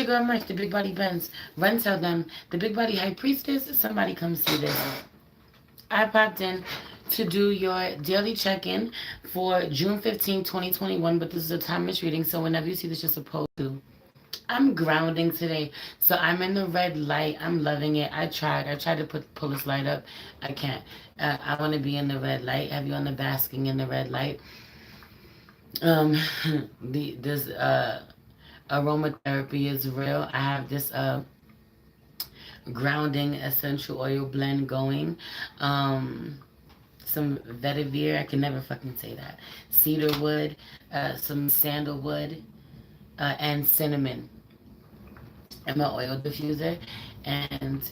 girl Merch, the Big Body Benz. Run tell them, the Big Body High Priestess, somebody come see this. I popped in to do your daily check-in for June 15, 2021, but this is a timeless reading, so whenever you see this, you're supposed to. I'm grounding today, so I'm in the red light. I'm loving it. I tried to pull this light up. I can't. I want to be in the red light. Have you on the basking in the red light? Um, this aromatherapy is real. I have this grounding essential oil blend going. Some vetiver. I can never fucking say that. Cedarwood, some sandalwood, and cinnamon. And my oil diffuser, and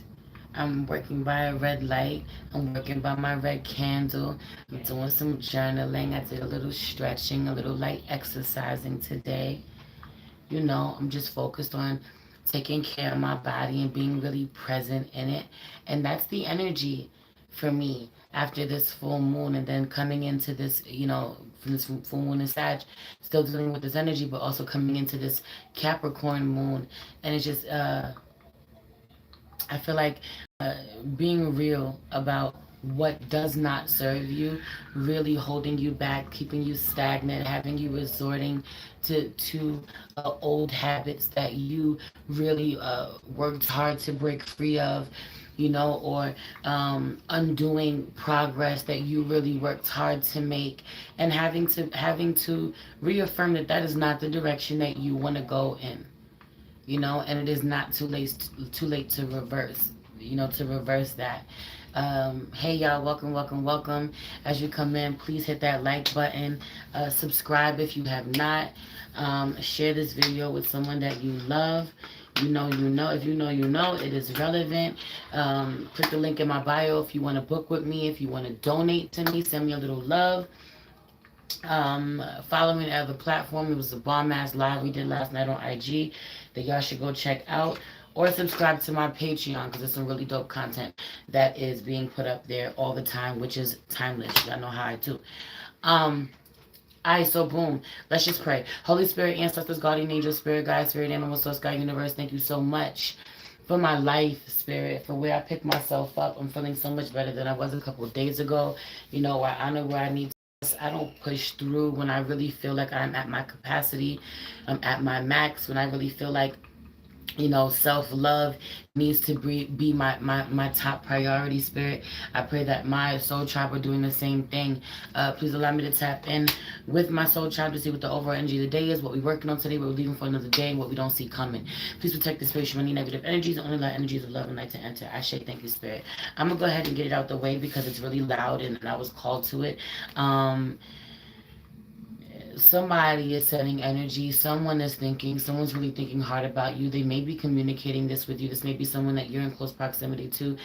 I'm working by a red light. I'm working by my red candle. I'm doing some journaling. I did a little stretching, a little light exercising today. You know, I'm just focused on taking care of my body and being really present in it. And that's the energy for me after this full moon, and then coming into this, from this full moon in Sag, still dealing with this energy, but also coming into this Capricorn moon. And it's just, I feel like being real about what does not serve you, really holding you back, keeping you stagnant, having you resorting to old habits that you really worked hard to break free of, or undoing progress that you really worked hard to make, and having to reaffirm that that is not the direction that you want to go in. And it is not too late to reverse, to reverse that. Hey y'all, welcome, welcome, welcome. As you come in, please hit that like button, subscribe if you have not, share this video with someone that you love. If it is relevant. Click the link in my bio if you want to book with me, if you want to donate to me, send me a little love. Follow me on the other platform. It was a bomb ass live we did last night on IG that y'all should go check out, or subscribe to my Patreon, because there's some really dope content that is being put up there all the time, which is timeless. Y'all know how I do. Alright, so boom, let's just pray. Holy Spirit, ancestors, guardian angels, spirit guides, spirit animal, source, God, universe, thank you so much for my life, spirit, for where I picked myself up. I'm feeling so much better than I was a couple of days ago. I honor where I need to. I don't push through when I really feel like I'm at my capacity. I'm at my max. When I really feel like, self-love needs to be my top priority, spirit. I pray that my soul tribe are doing the same thing. Please allow me to tap in with my soul tribe to see what the overall energy of the day is, what we're working on today, what we're leaving for another day, and what we don't see coming. Please protect the space from any negative energies, only allow energies of love and light to enter. I say thank you, spirit. I'm gonna go ahead and get it out the way because it's really loud and I was called to it. Somebody is setting energy. Someone's really thinking hard about you. They may be communicating this with you. This may be someone that you're in close proximity to,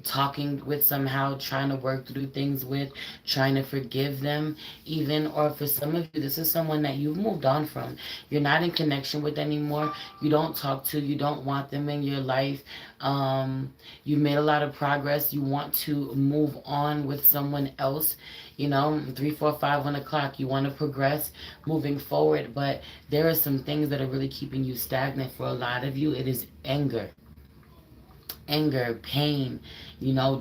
talking with somehow, trying to work through things with, trying to forgive them even. Or for some of you, this is someone that you've moved on from. You're not in connection with anymore. You don't talk to, you don't want them in your life. You've made a lot of progress. You want to move on with someone else. 3, 4, 5, 1 o'clock. You want to progress moving forward, but there are some things that are really keeping you stagnant. For a lot of you, it is anger, pain,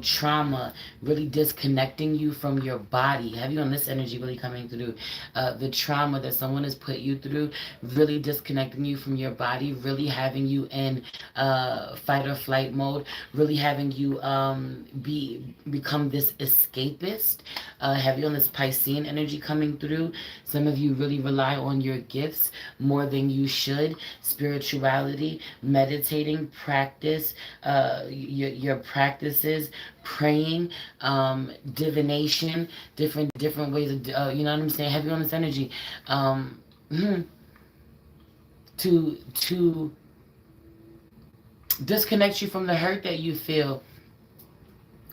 trauma, really disconnecting you from your body. Have you on this energy really coming through? The trauma that someone has put you through, really disconnecting you from your body, really having you in fight or flight mode, really having you become this escapist. Have you on this Piscean energy coming through? Some of you really rely on your gifts more than you should. Spirituality, meditating, practice, your practices, praying, divination, different ways of, you know what I'm saying? Have you on this energy? To disconnect you from the hurt that you feel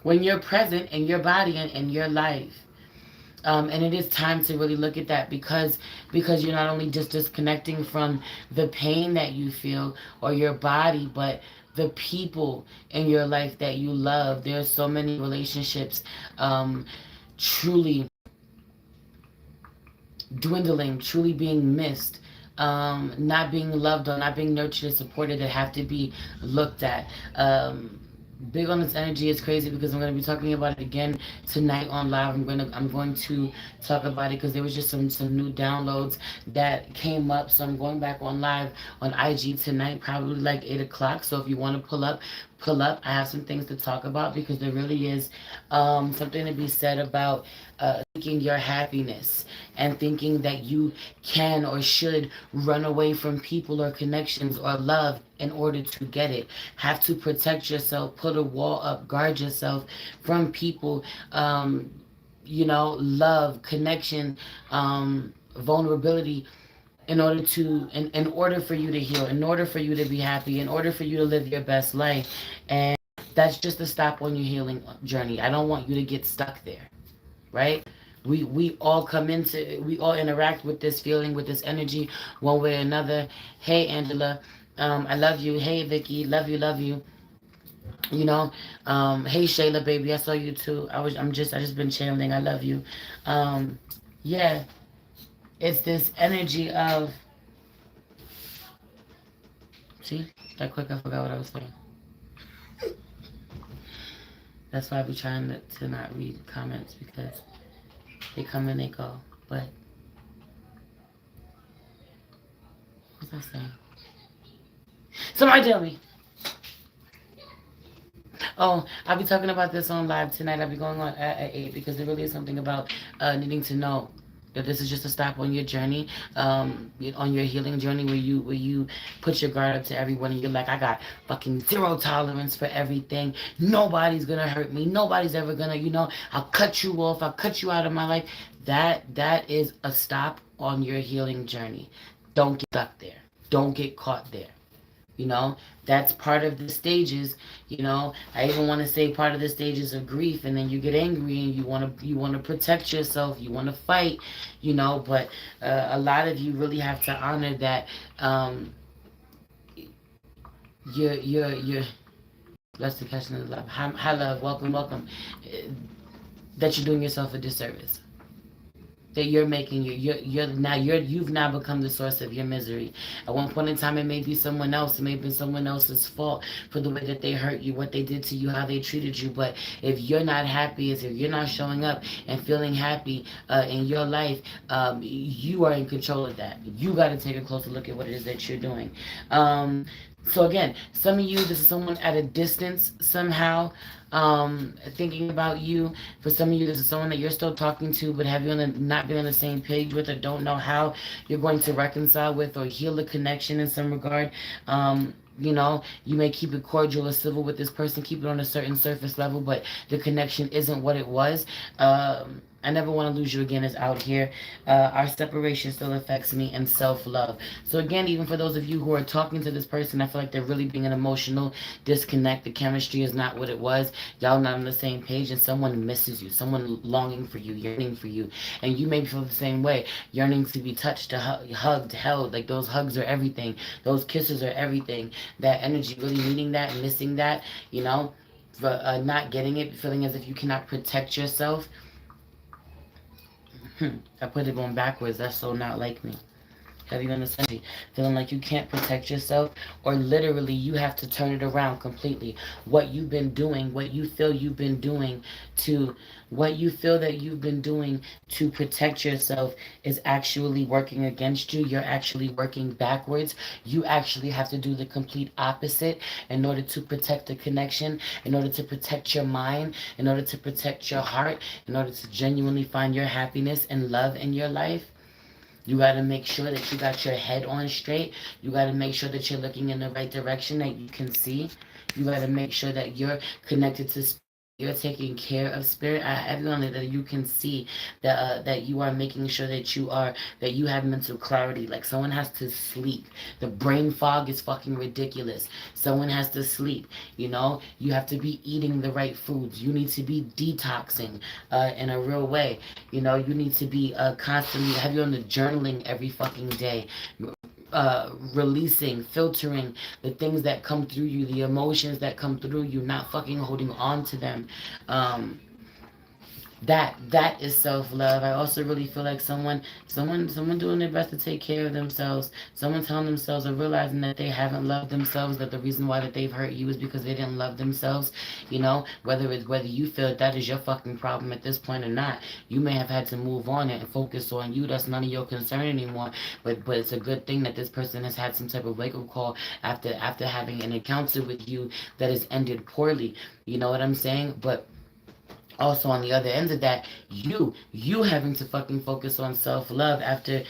when you're present in your body and in your life. And it is time to really look at that, because you're not only just disconnecting from the pain that you feel or your body, but the people in your life that you love. There are so many relationships truly dwindling, truly being missed. not being loved or not being nurtured and supported that have to be looked at. Big on this energy is crazy because I'm going to be talking about it again tonight on live. I'm going to talk about it because there was just some new downloads that came up. So I'm going back on live on IG tonight, probably like 8 o'clock. So if you want to pull up, pull up. I have some things to talk about because there really is something to be said about seeking your happiness and thinking that you can or should run away from people or connections or love in order to get it. Have to protect yourself, put a wall up, guard yourself from people, love, connection, vulnerability in order for you to heal, in order for you to be happy, in order for you to live your best life. And that's just a stop on your healing journey. I don't want you to get stuck there, right? We all we all interact with this feeling, with this energy, one way or another. Hey, Angela, I love you. Hey, Vicky, love you. You know, hey, Shayla, baby, I saw you too. I just been channeling. I love you. Um, yeah, it's this energy of, see, that quick, I forgot what I was saying. That's why I be trying to not read comments because they come and they go. But what was I saying? Somebody tell me. Oh, I'll be talking about this on live tonight. I'll be going on at 8 because there really is something about needing to know that this is just a stop on your journey, on your healing journey where you put your guard up to everyone and you're like, I got fucking zero tolerance for everything. Nobody's gonna hurt me. Nobody's ever gonna, I'll cut you off. I'll cut you out of my life. That is a stop on your healing journey. Don't get stuck there. Don't get caught there. You know, that's part of the stages. I even want to say part of the stages of grief, and then you get angry and you want to protect yourself, you want to fight, but a lot of you really have to honor that. You're That's the question of love. Hi love, welcome. That you're doing yourself a disservice, that you're making you've now become the source of your misery. At one point in time, it may be someone else. It may have been someone else's fault for the way that they hurt you, what they did to you, how they treated you. But if you're not happy, if you're not showing up and feeling happy in your life, you are in control of that. You got to take a closer look at what it is that you're doing. So again, some of you, this is someone at a distance somehow, thinking about you. For some of you, this is someone that you're still talking to, but have you not been on the same page with, or don't know how you're going to reconcile with or heal the connection in some regard. You may keep it cordial or civil with this person, keep it on a certain surface level, but the connection isn't what it was. I never want to lose you again is out here. Our separation still affects me, and self-love. So again, even for those of you who are talking to this person, I feel like they're really being an emotional disconnect. The chemistry is not what it was. Y'all not on the same page, and someone misses you. Someone longing for you, yearning for you. And you may feel the same way, yearning to be touched, hugged, held. Like those hugs are everything. Those kisses are everything. That energy, really needing that, missing that, for not getting it, feeling as if you cannot protect yourself. I put it on backwards. That's so not like me. Have you understand? Feeling like you can't protect yourself, or literally you have to turn it around completely. What you've been doing, what you feel you've been doing to, what you feel that you've been doing to protect yourself is actually working against you. You're actually working backwards. You actually have to do the complete opposite in order to protect the connection, in order to protect your mind, in order to protect your heart, in order to genuinely find your happiness and love in your life. You got to make sure that you got your head on straight. You got to make sure that you're looking in the right direction, that you can see. You got to make sure that you're connected to spirit. You're taking care of spirit. Everyone that you can see that you are making sure that you have mental clarity. Like someone has to sleep. The brain fog is fucking ridiculous. Someone has to sleep. You have to be eating the right foods. You need to be detoxing in a real way. You need to be constantly have you on the journaling every fucking day. Releasing, filtering the things that come through you, the emotions that come through you, not fucking holding on to them. That is self-love. I also really feel like someone doing their best to take care of themselves, someone telling themselves or realizing that they haven't loved themselves, that the reason why that they've hurt you is because they didn't love themselves. Whether you feel that is your fucking problem at this point or not, you may have had to move on and focus on you. That's none of your concern anymore. But it's a good thing that this person has had some type of wake-up call after having an encounter with you that has ended poorly. You know what I'm saying? But also on the other end of that, you having to fucking focus on self-love after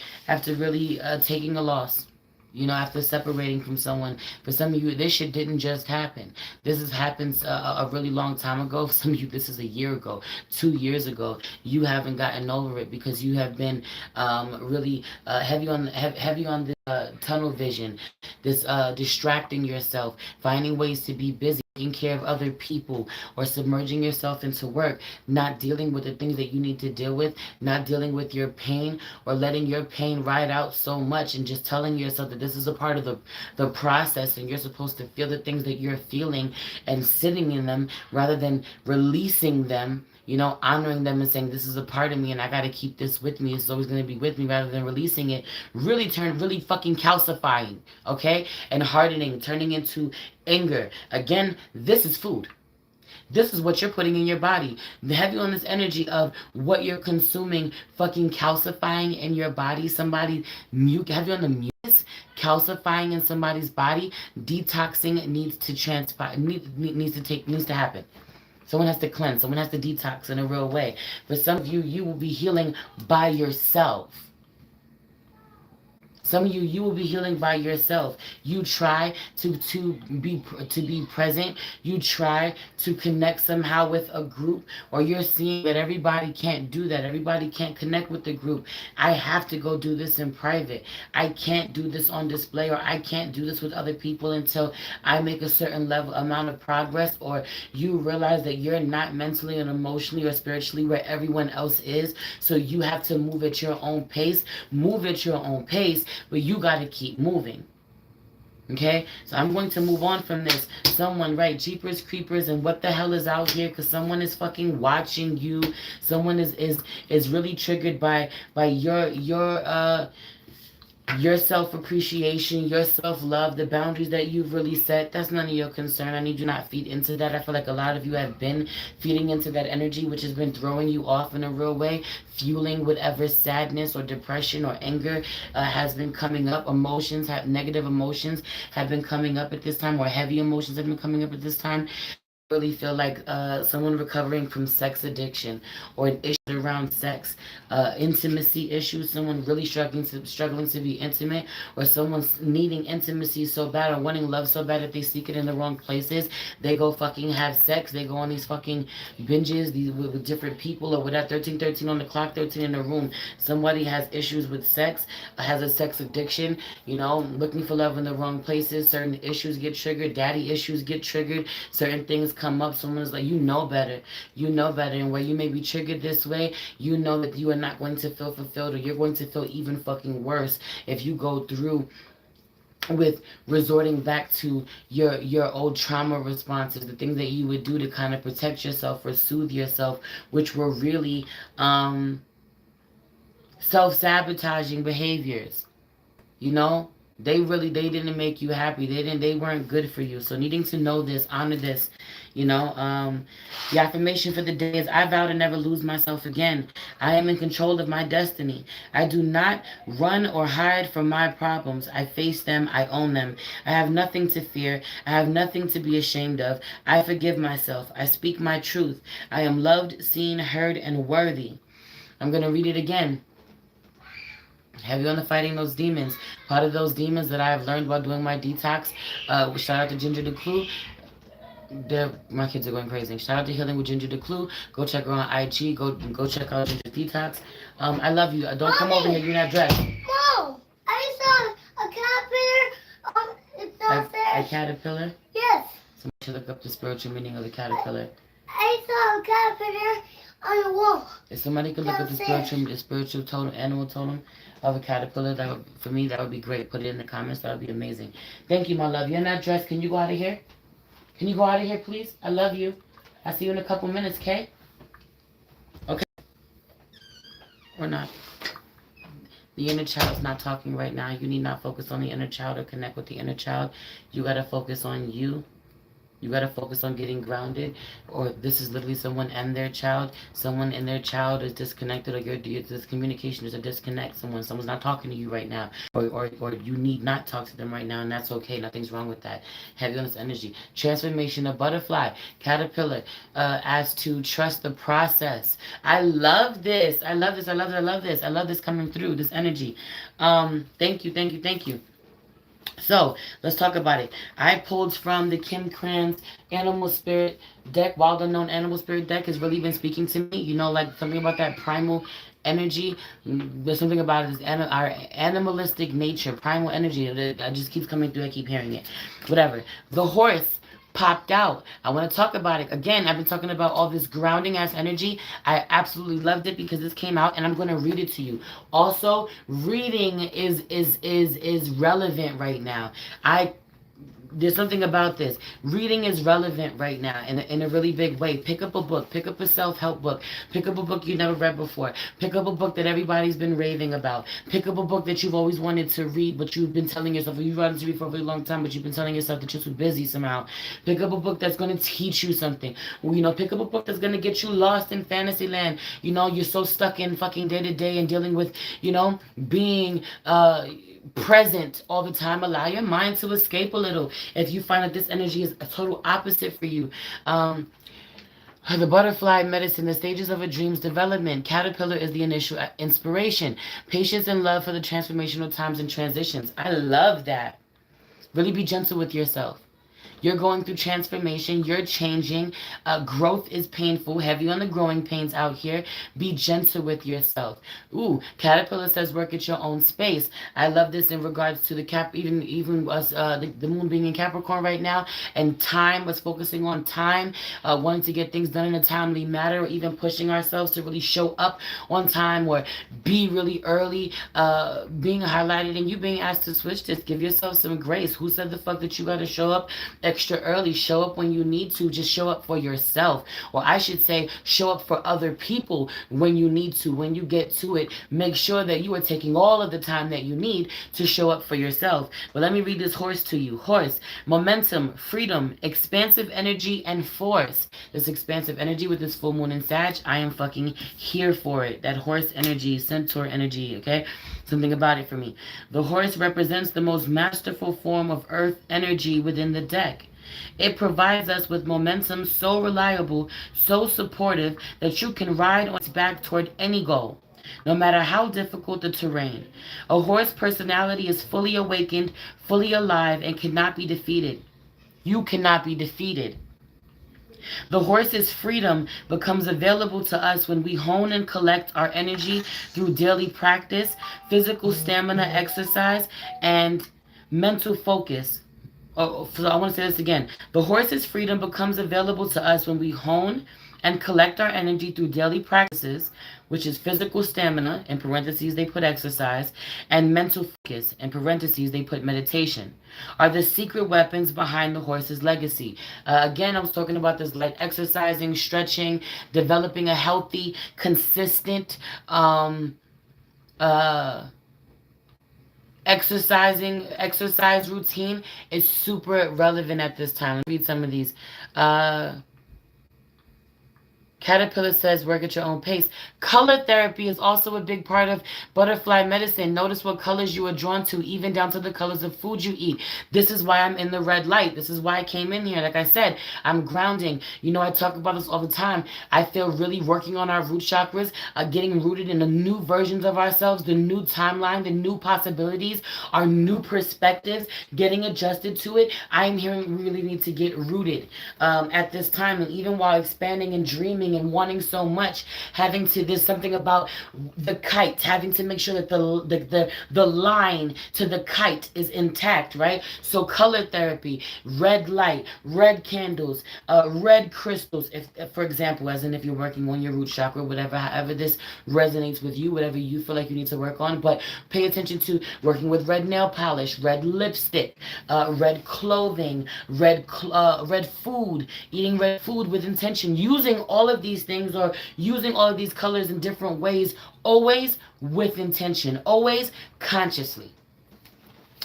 really taking a loss, after separating from someone. For some of you, this shit didn't just happen. This has happened a really long time ago. For some of you, this is a year ago, 2 years ago. You haven't gotten over it because you have been really heavy on this tunnel vision, this distracting yourself, finding ways to be busy, taking care of other people, or submerging yourself into work, not dealing with the things that you need to deal with, not dealing with your pain, or letting your pain ride out so much, and just telling yourself that this is a part of the process, and you're supposed to feel the things that you're feeling and sitting in them rather than releasing them, honoring them and saying, this is a part of me and I got to keep this with me. It's always going to be with me, rather than releasing it, really fucking calcifying, okay? And hardening, turning into anger. Again, this is food. This is what you're putting in your body. Heavy on this energy of what you're consuming, fucking calcifying in your body. Somebody heavy on the mucus, calcifying in somebody's body. Detoxing needs to transpire, needs to happen. Someone has to cleanse. Someone has to detox in a real way. For some of you, you will be healing by yourself. Some of you, you will be healing by yourself. You try to be present. You try to connect somehow with a group, or you're seeing that everybody can't do that. Everybody can't connect with the group. I have to go do this in private. I can't do this on display, or I can't do this with other people until I make a certain level amount of progress, or you realize that you're not mentally and emotionally or spiritually where everyone else is. So you have to move at your own pace. Move at your own pace, but you got to keep moving. Okay, so I'm going to move on from this. Someone, right? Jeepers creepers, and what the hell is out here? Because someone is fucking watching you. Someone is really triggered by your self-appreciation, your self-love, the boundaries that you've really set. That's none of your concern. I need you not feed into that. I feel like a lot of you have been feeding into that energy, which has been throwing you off in a real way, fueling whatever sadness or depression or anger has been coming up. Negative emotions have been coming up at this time, or heavy emotions have been coming up at this time. Really feel like someone recovering from sex addiction, or an issue around sex, intimacy issues, someone really struggling to be intimate, or someone's needing intimacy so bad or wanting love so bad that they seek it in the wrong places. They go fucking have sex. They go on these fucking binges with different people, or with that 13 on the clock, 13 in the room. Somebody has issues with sex, has a sex addiction, looking for love in the wrong places. Certain issues get triggered. Daddy issues get triggered. Certain things come up. Someone's like, you know better, and where you may be triggered this way, you know that you are not going to feel fulfilled, or you're going to feel even fucking worse if you go through with resorting back to your old trauma responses, the things that you would do to kind of protect yourself or soothe yourself, which were really self-sabotaging behaviors. They didn't make you happy. They weren't good for you. So needing to know this, honor this. The affirmation for the day is, I vow to never lose myself again. I am in control of my destiny. I do not run or hide from my problems. I face them. I own them. I have nothing to fear. I have nothing to be ashamed of. I forgive myself. I speak my truth. I am loved, seen, heard, and worthy. I'm going to read it again. Heavy on the fighting those demons. Part of those demons that I have learned while doing my detox. Shout out to Ginger the Clue. My kids are going crazy. Shout out to Healing with Ginger the Clue. Go check her on IG. Go check out Ginger Detox. I love you. Don't come over here. You're not dressed. No, I saw a caterpillar. It's not there. A caterpillar? Yes. Somebody should look up the spiritual meaning of the caterpillar. I saw a caterpillar on the wall. If somebody could look up the spiritual totem, animal totem of a caterpillar, for me, that would be great. Put it in the comments. That would be amazing. Thank you, my love. You're not dressed. Can you go out of here? Can you go out of here, please? I love you. I'll see you in a couple minutes, okay? Okay. or not. The inner child's not talking right now. You need not focus on the inner child or connect with the inner child. You got to focus on you. You got to focus on getting grounded, or this is literally someone and their child. Someone and their child is disconnected, or this communication is a disconnect. Someone's not talking to you right now, or you need not talk to them right now, and that's okay. Nothing's wrong with that. Heavy on this energy. Transformation of butterfly, caterpillar, as to trust the process. I love this. I love this. I love this. I love this. I love this coming through. This energy. Thank you. Thank you. Thank you. So let's talk about it. I pulled from the Kim Kranz Animal Spirit deck. Wild Unknown Animal Spirit deck has really been speaking to me. You know, like something about that primal energy. There's something about it, our animalistic nature, primal energy. It just keeps coming through. I keep hearing it. Whatever. The horse popped out. I want to talk about it. Again, I've been talking about all this grounding ass energy. I absolutely loved it because this came out and I'm going to read it to you. Also, reading is relevant right now. I There's something about this. Reading is relevant right now in a really big way. Pick up a book. Pick up a self-help book. Pick up a book you never read before. Pick up a book that everybody's been raving about. Pick up a book that you've always wanted to read, but you've been telling yourself, you've wanted to read for a very long time, but you've been telling yourself that you're too busy somehow. Pick up a book that's going to teach you something. Pick up a book that's going to get you lost in fantasy land. You're so stuck in fucking day to day and dealing with, being, present all the time. Allow your mind to escape a little if you find that this energy is a total opposite for you. The butterfly medicine, the stages of a dream's development. Caterpillar is the initial inspiration. Patience and love for the transformational times and transitions. I love that. Really be gentle with yourself. You're going through transformation. You're changing. Growth is painful. Heavy on the growing pains out here. Be gentle with yourself. Ooh, Caterpillar says work at your own space. I love this in regards to the even us, the moon being in Capricorn right now, and time, was focusing on time, wanting to get things done in a timely manner, or even pushing ourselves to really show up on time or be really early, being highlighted, and you being asked to switch this. Give yourself some grace. Who said the fuck that you got to show up extra early? Show up when you need to. Just show up for yourself, or I should say show up for other people when you need to. When you get to it, make sure that you are taking all of the time that you need to show up for yourself. But let me read this horse to you. Horse, momentum, freedom, expansive energy, and force. This expansive energy with this full moon in Sag, I am fucking here for it. That horse energy, centaur energy, okay? Something about it for me. The horse represents the most masterful form of earth energy within the deck. It provides us with momentum so reliable, so supportive, that you can ride on its back toward any goal, no matter how difficult the terrain. A horse personality is fully awakened, fully alive, and cannot be defeated. You cannot be defeated. The horse's freedom becomes available to us when we hone and collect our energy through daily practice, physical stamina exercise, and mental focus. So I want to say this again. The horse's freedom becomes available to us when we hone and collect our energy through daily practices, which is physical stamina, in parentheses they put exercise, and mental focus, in parentheses they put meditation, are the secret weapons behind the horse's legacy. Again, I was talking about this, like exercising, stretching, developing a healthy, consistent, exercise routine is super relevant at this time. Let me read some of these. Caterpillar says work at your own pace. Color therapy is also a big part of butterfly medicine. Notice what colors you are drawn to, even down to the colors of food you eat. This is why I'm in the red light. This is why I came in here. Like I said, I'm grounding. I talk about this all the time. I feel really working on our root chakras, getting rooted in the new versions of ourselves, the new timeline, the new possibilities, our new perspectives, getting adjusted to it. I'm hearing we really need to get rooted at this time. And even while expanding and dreaming and wanting so much, having to, there's something about the kite, having to make sure that the line to the kite is intact, right? So color therapy, red light, red candles, red crystals, if for example, as in if you're working on your root chakra, whatever, however this resonates with you, whatever you feel like you need to work on. But pay attention to working with red nail polish, red lipstick, red clothing, red food, eating red food with intention, using all of of these things or using all of these colors in different ways, always with intention, always consciously.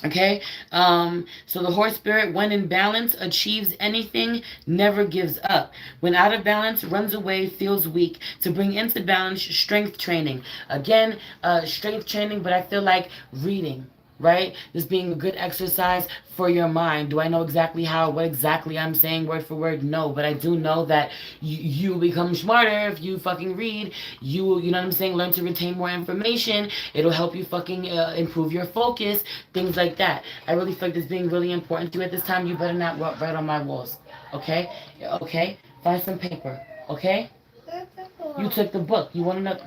Okay, so the horse spirit, when in balance, achieves anything, never gives up. When out of balance, runs away, feels weak. To bring into balance, strength training. Again, strength training, but I feel like reading, right? This being a good exercise for your mind. Do I know exactly how, what exactly I'm saying word for word? No, but I do know that you become smarter if you fucking read. You know what I'm saying? Learn to retain more information. It'll help you fucking improve your focus, things like that. I really feel like this being really important to you at this time. You better not write on my walls, okay? Okay? Find some paper, okay? You took the book. You want to know?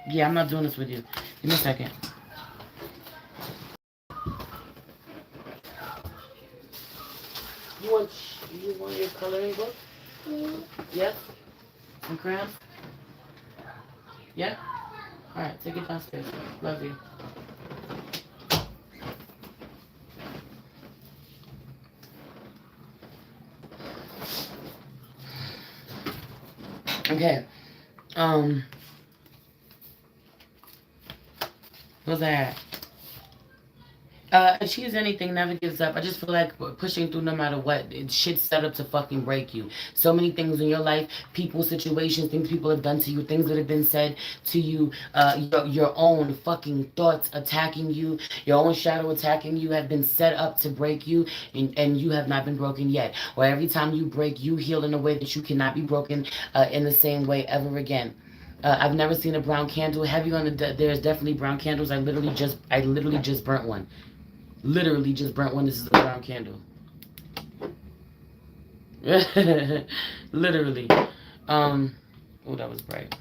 Yeah, I'm not doing this with you. Give me a second. You want you want your coloring book? Yes. Some crayons? Yeah. All right, take it downstairs. Love you. Okay. Um. What's that? Achieves anything, never gives up. I just feel like pushing through no matter what. Shit's set up to fucking break you. So many things in your life, people, situations, things people have done to you, things that have been said to you, your own fucking thoughts attacking you, your own shadow attacking you have been set up to break you, and you have not been broken yet. Or every time you break, you heal in a way that you cannot be broken in the same way ever again. I've never seen a brown candle. Heavy on the. There's definitely brown candles. I literally just burnt one. Literally just burnt one. This is a brown candle. Literally. Oh, that was bright.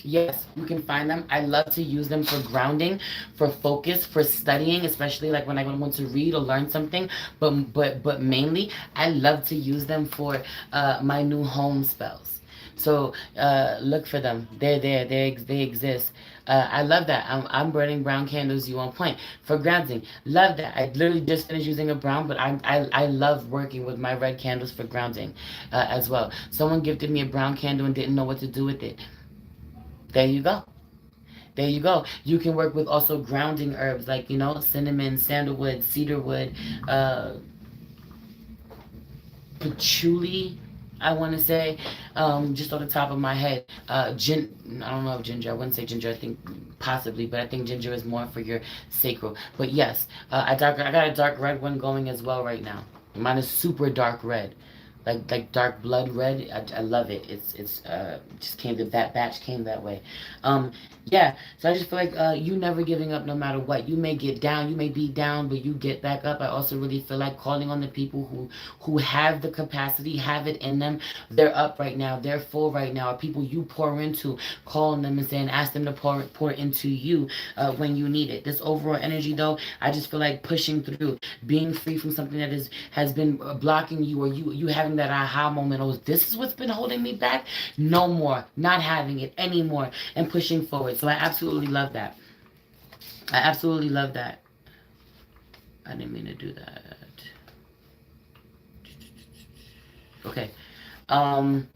Yes, you can find them. I love to use them for grounding, for focus, for studying, especially like when I want to read or learn something. But mainly, I love to use them for my new home spells. So look for them. They're there. They exist. I love that. I'm burning brown candles. You on point for grounding. Love that. I literally just finished using a brown, but I love working with my red candles for grounding as well. Someone gifted me a brown candle and didn't know what to do with it. There you go. There you go. You can work with also grounding herbs like, cinnamon, sandalwood, cedarwood, uh, patchouli, I want to say, just on the top of my head. I don't know if ginger, I wouldn't say ginger, I think possibly, but I think ginger is more for your sacral. But yes, I got a dark red one going as well right now. Mine is super dark red. Like dark blood red. I love it. It's just came that batch came that way. Um yeah, so I just feel like you never giving up no matter what. You may get down, you may be down, but you get back up. I also really feel like calling on the people who have the capacity, have it in them. They're up right now, they're full right now. Or people you pour into, calling them and saying, ask them to pour into you when you need it. This overall energy though, I just feel like pushing through, being free from something that has been blocking you, or you having that aha moment. Oh, this is what's been holding me back. No more, not having it anymore, and pushing forward. So I absolutely love that. I absolutely love that. I didn't mean to do that. Okay. Um,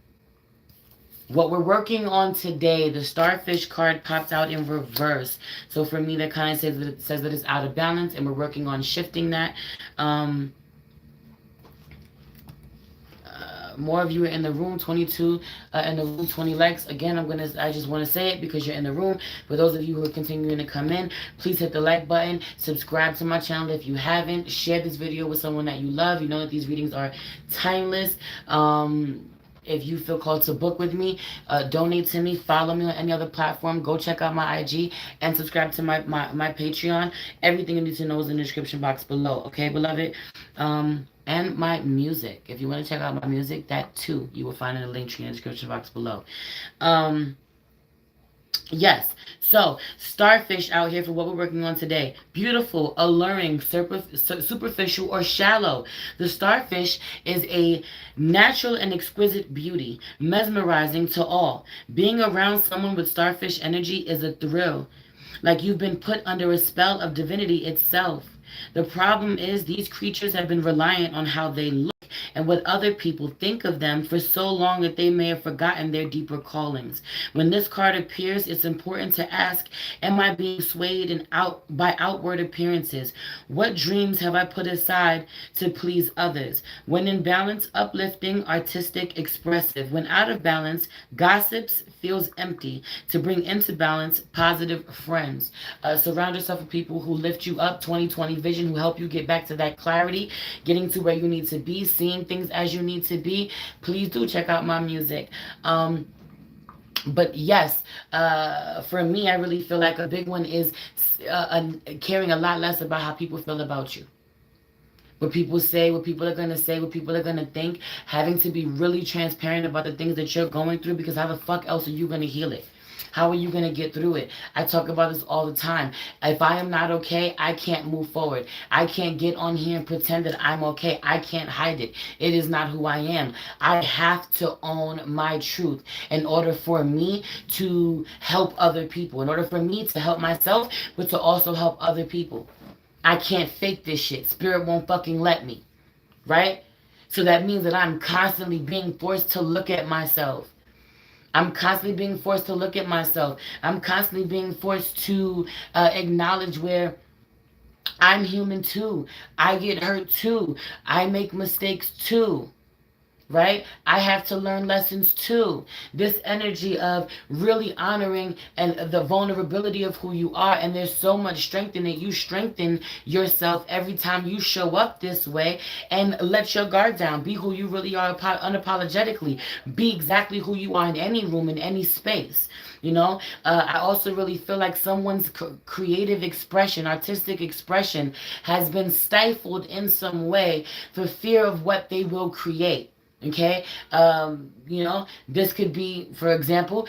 what we're working on today, the starfish card popped out in reverse. So for me, that kind of says that it's out of balance, and we're working on shifting that. More of you are in the room, 22 in the room, 20 likes. Again, I just want to say it because you're in the room. For those of you who are continuing to come in, please hit the like button, subscribe to my channel if you haven't, share this video with someone that you love. You know that these readings are timeless. If you feel called to book with me, donate to me, follow me on any other platform, go check out my IG, and subscribe to my Patreon. Everything you need to know is in the description box below. Okay, beloved? And my music. If you want to check out my music, that too, you will find in the link tree in the description box below. Yes. So, starfish out here for what we're working on today. Beautiful, alluring, superficial, or shallow. The starfish is a natural and exquisite beauty, mesmerizing to all. Being around someone with starfish energy is a thrill, like you've been put under a spell of divinity itself. The problem is these creatures have been reliant on how they look and what other people think of them for so long that they may have forgotten their deeper callings. When this card appears, it's important to ask, am I being swayed and out by outward appearances? What dreams have I put aside to please others? When in balance, uplifting, artistic, expressive. When out of balance, gossips, feels empty. To bring into balance, positive friends. Surround yourself with people who lift you up, 2020 vision, who help you get back to that clarity, getting to where you need to be, seeing things as you need to be. Please do check out my music. But yes, for me, I really feel like a big one is caring a lot less about how people feel about you. What people say, what people are going to say, what people are going to think. Having to be really transparent about the things that you're going through, because how the fuck else are you going to heal it? How are you going to get through it? I talk about this all the time. If I am not okay, I can't move forward. I can't get on here and pretend that I'm okay. I can't hide it. It is not who I am. I have to own my truth in order for me to help other people, in order for me to help myself, but to also help other people. I can't fake this shit. Spirit won't fucking let me. Right? So that means that I'm constantly being forced to look at myself. I'm constantly being forced to look at myself. I'm constantly being forced to acknowledge where I'm human too. I get hurt too. I make mistakes too. Right? I have to learn lessons too. This energy of really honoring and the vulnerability of who you are, and there's so much strength in it. You strengthen yourself every time you show up this way and let your guard down. Be who you really are unapologetically. Be exactly who you are in any room, in any space. I also really feel like someone's creative expression, artistic expression, has been stifled in some way for fear of what they will create. Okay, this could be, for example,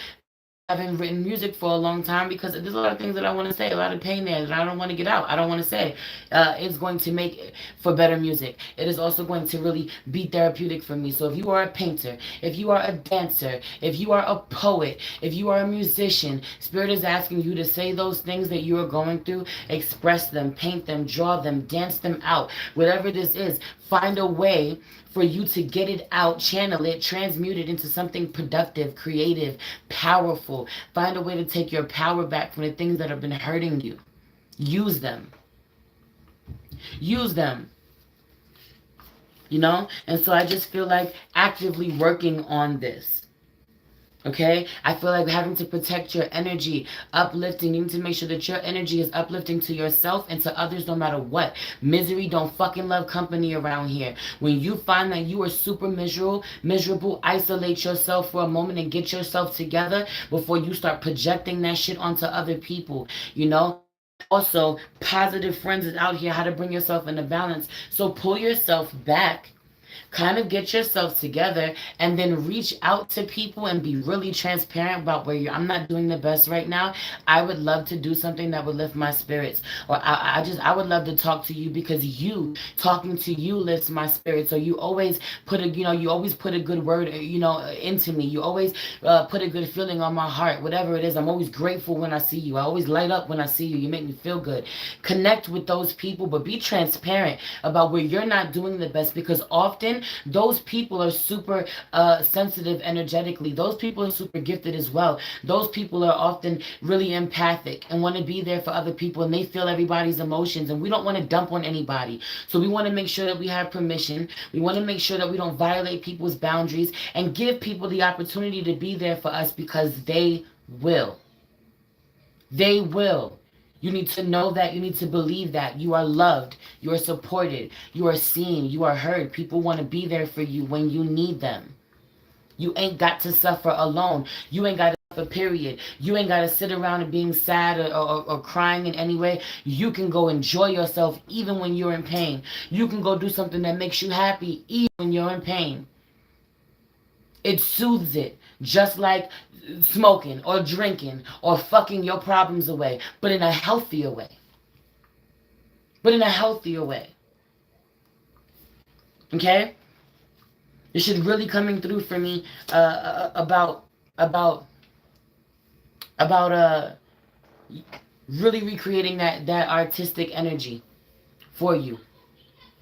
I haven't written music for a long time because there's a lot of things that I want to say, a lot of pain there that I don't want to get out. I don't want to say. It's going to make for better music. It is also going to really be therapeutic for me. So if you are a painter, if you are a dancer, if you are a poet, if you are a musician, Spirit is asking you to say those things that you are going through, express them, paint them, draw them, dance them out. Whatever this is, find a way for you to get it out, channel it, transmute it into something productive, creative, powerful. Find a way to take your power back from the things that have been hurting you. Use them. Use them. And so I just feel like actively working on this. Okay? I feel like having to protect your energy, uplifting. You need to make sure that your energy is uplifting to yourself and to others no matter what. Misery don't fucking love company around here. When you find that you are super miserable, isolate yourself for a moment and get yourself together before you start projecting that shit onto other people. Also, positive friends is out here, how to bring yourself into balance. So pull yourself back, kind of get yourself together, and then reach out to people and be really transparent about where I'm not doing the best right now. I would love to do something that would lift my spirits, or I would love to talk to you because you talking to you lifts my spirits. So you always put a good word into me. You always put a good feeling on my heart. Whatever it is, I'm always grateful when I see you. I always light up when I see you. You make me feel good. Connect with those people, but be transparent about where you're not doing the best, because often those people are super sensitive energetically. Those people are super gifted as well. Those people are often really empathic and want to be there for other people, and they feel everybody's emotions, and we don't want to dump on anybody. So we want to make sure that we have permission. We want to make sure that we don't violate people's boundaries and give people the opportunity to be there for us, because they will. They will. You need to know that. You need to believe that. You are loved. You are supported. You are seen. You are heard. People want to be there for you when you need them. You ain't got to suffer alone. You ain't got to suffer, period. You ain't got to sit around and being sad or crying in any way. You can go enjoy yourself even when you're in pain. You can go do something that makes you happy even when you're in pain. It soothes it, just like smoking or drinking or fucking your problems away, but in a healthier way. Okay? This shit really coming through for me about really recreating that artistic energy for you,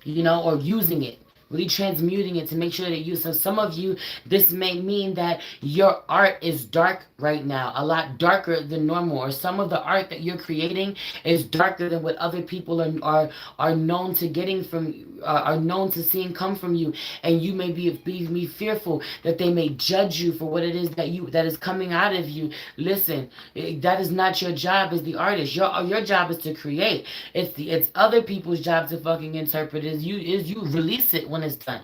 or using it really transmuting it to make sure that you, so some of you, this may mean that your art is dark right now, a lot darker than normal, or some of the art that you're creating is darker than what other people are known to getting from, are known to seeing come from you, and you may be fearful that they may judge you for what it is that is coming out of you. Listen, that is not your job as the artist. Your job is to create. It's other people's job to fucking interpret. Is you release it when it's done.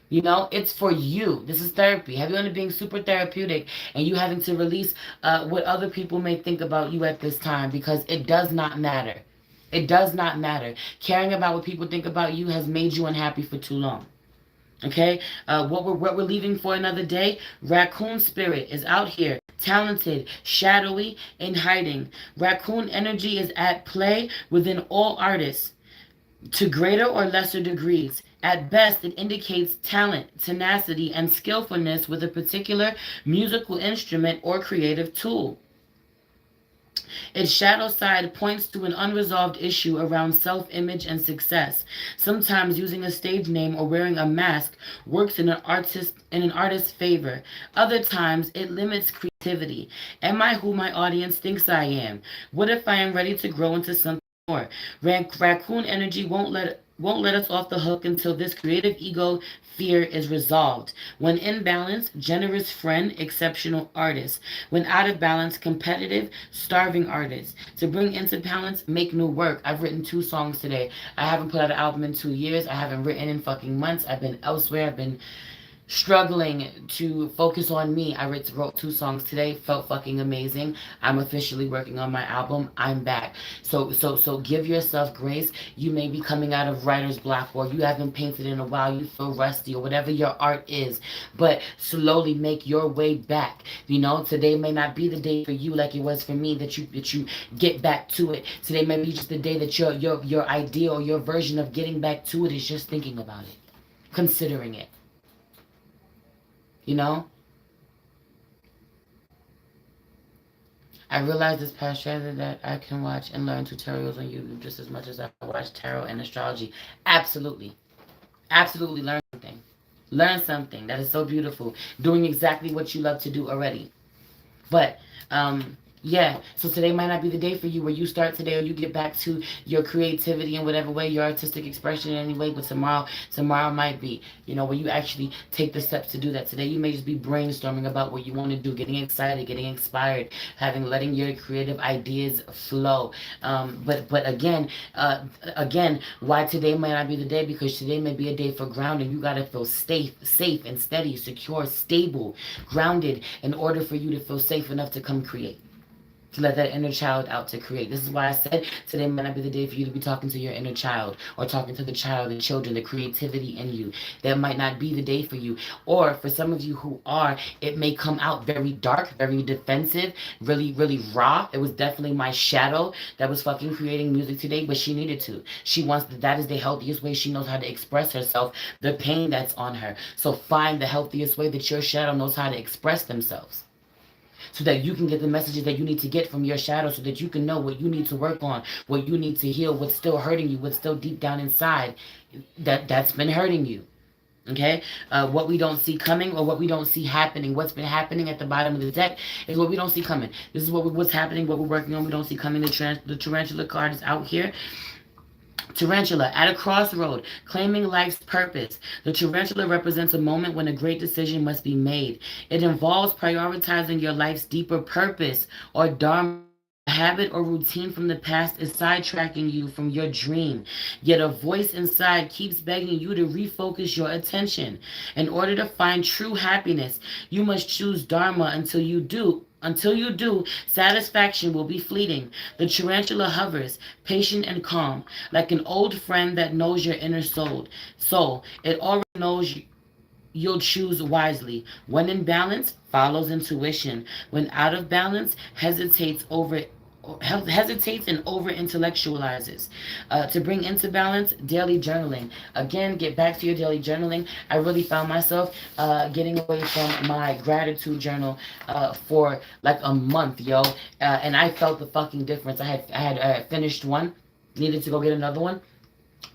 It's for you. This is therapy. Have you on it being super therapeutic, and you having to release what other people may think about you at this time, because it does not matter. It does not matter. Caring about what people think about you has made you unhappy for too long. Okay, what we're leaving for another day. Raccoon spirit is out here, talented, shadowy, and hiding. Raccoon energy is at play within all artists to greater or lesser degrees. At best, it indicates talent, tenacity, and skillfulness with a particular musical instrument or creative tool. Its shadow side points to an unresolved issue around self image and success. Sometimes using a stage name or wearing a mask works in an artist's favor. Other times it limits creativity. Am I who my audience thinks I am? What if I am ready to grow into something more? Raccoon energy won't let us off the hook until this creative ego fear is resolved. When in balance, generous friend, exceptional artist. When out of balance, competitive, starving artist. To bring into balance, make new work. I've written 2 songs today. I haven't put out an album in 2 years. I haven't written in fucking months. I've been elsewhere. I've been struggling to focus on me. I wrote 2 songs today. Felt fucking amazing. I'm officially working on my album. I'm back. So give yourself grace. You may be coming out of writer's block, or you haven't painted in a while. You feel rusty, or whatever your art is. But slowly make your way back. Today may not be the day for you like it was for me, that you get back to it. Today may be just the day that your idea or your version of getting back to it is just thinking about it, considering it. You know, I realized this past year that I can watch and learn tutorials on YouTube just as much as I watch tarot and astrology. Absolutely. Absolutely learn something. Learn something. That is so beautiful. Doing exactly what you love to do already. But yeah, so today might not be the day for you where you start today, or you get back to your creativity in whatever way, your artistic expression in any way. But tomorrow might be, where you actually take the steps to do that. Today you may just be brainstorming about what you want to do, getting excited, getting inspired, letting your creative ideas flow. But again, why today might not be the day? Because today may be a day for grounding. You gotta feel safe and steady, secure, stable, grounded, in order for you to feel safe enough to come create, to let that inner child out to create. This is why I said today might not be the day for you to be talking to your inner child, or talking to the child, the children, the creativity in you. That might not be the day for you. Or for some of you who are, it may come out very dark, very defensive, really, really raw. It was definitely my shadow that was fucking creating music today, but she needed to. She wants that is the healthiest way she knows how to express herself, the pain that's on her. So find the healthiest way that your shadow knows how to express themselves, so that you can get the messages that you need to get from your shadow, so that you can know what you need to work on, what you need to heal, what's still hurting you, what's still deep down inside that's been hurting you. Okay, what we don't see coming, or what we don't see happening. What's been happening at the bottom of the deck is what we don't see coming. This is what's happening, what we're working on. We don't see coming. The tarantula card is out here. Tarantula at a crossroad, claiming life's purpose. The tarantula represents a moment when a great decision must be made. It involves prioritizing your life's deeper purpose or dharma. A habit or routine from the past is sidetracking you from your dream. Yet a voice inside keeps begging you to refocus your attention. In order to find true happiness, you must choose dharma. Until you do, satisfaction will be fleeting. The tarantula hovers, patient and calm, like an old friend that knows your inner soul. It already knows you'll choose wisely. When in balance, follows intuition. When out of balance, hesitates and over intellectualizes. To bring into balance, daily journaling. Again, get back to your daily journaling. I really found myself getting away from my gratitude journal for like a month, yo, and I felt the fucking difference. I had finished one, needed to go get another one.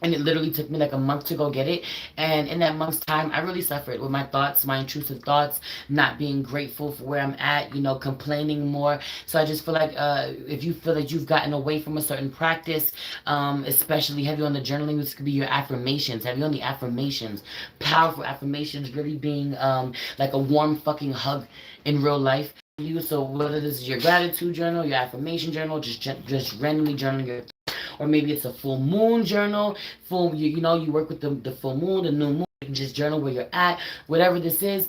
and it literally took me like a month to go get it. And in that month's time, I really suffered with my thoughts, my intrusive thoughts, not being grateful for where I'm at, complaining more. So I just feel like if you feel that you've gotten away from a certain practice, especially heavy on the journaling, this could be your affirmations, heavy on the affirmations, powerful affirmations, really being like a warm fucking hug in real life. You, so whether this is your gratitude journal, your affirmation journal, just randomly journaling your, or maybe it's a full moon journal. You work with the full moon, the new moon. You can just journal where you're at, whatever this is.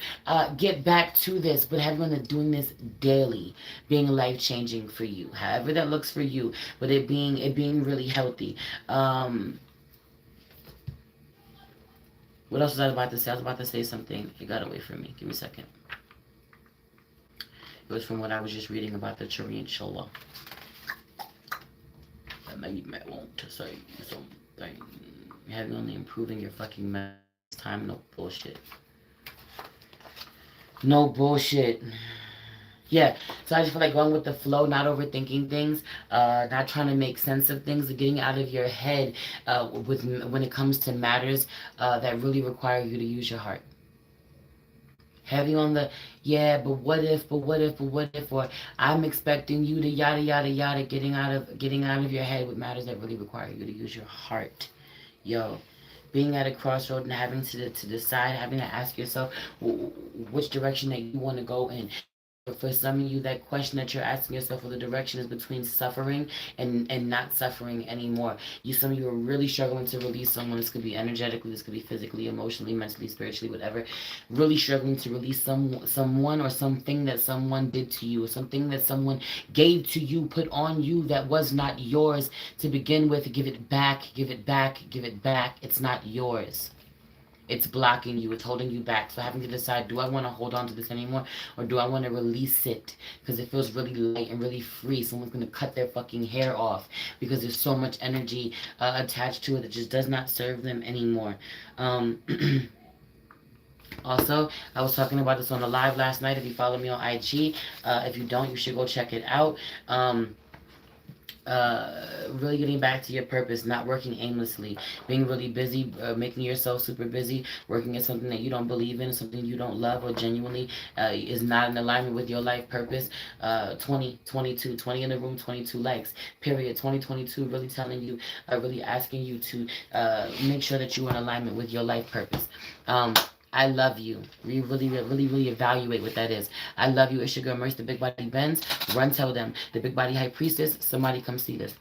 Get back to this, but everyone is doing this daily, being life changing for you, however that looks for you, but it being really healthy. What else was I about to say? I was about to say something. It got away from me. Give me a second. It was from what I was just reading about the tarantula. That made me want to say something. Having only improving your fucking time. No bullshit. No bullshit. Yeah, so I just feel like going with the flow, not overthinking things, not trying to make sense of things, getting out of your head with when it comes to matters that really require you to use your heart. Heavy on the yeah, but what if, but what if, or I'm expecting you to yada yada yada, getting out of your head with matters that really require you to use your heart. Yo, being at a crossroad and having to decide, having to ask yourself which direction that you want to go in. For some of you, that question that you're asking yourself for the direction is between suffering and not suffering anymore. Some of you are really struggling to release someone. This could be energetically, this could be physically, emotionally, mentally, spiritually, whatever. Really struggling to release someone or something that someone did to you, or something that someone gave to you, put on you that was not yours to begin with. Give it back, give it back, give it back. It's not yours. It's blocking you, it's holding you back. So having to decide, do I want to hold on to this anymore, or do I want to release it because it feels really light and really free? Someone's going to cut their fucking hair off because there's so much energy attached to it that just does not serve them anymore. um Also, I was talking about this on the live last night. If you follow me on IG, if you don't, you should go check it out. Really getting back to your purpose, not working aimlessly, being really busy, making yourself super busy, working at something that you don't believe in, something you don't love or genuinely is not in alignment with your life purpose. 20 in the room, 22 likes, period. 2022 really telling you, really asking you to make sure that you're in alignment with your life purpose. I love you. Really evaluate what that is. I love you. It's your girl Merce, the Big Body Benz. Run, tell them. The Big Body High Priestess. Somebody come see this.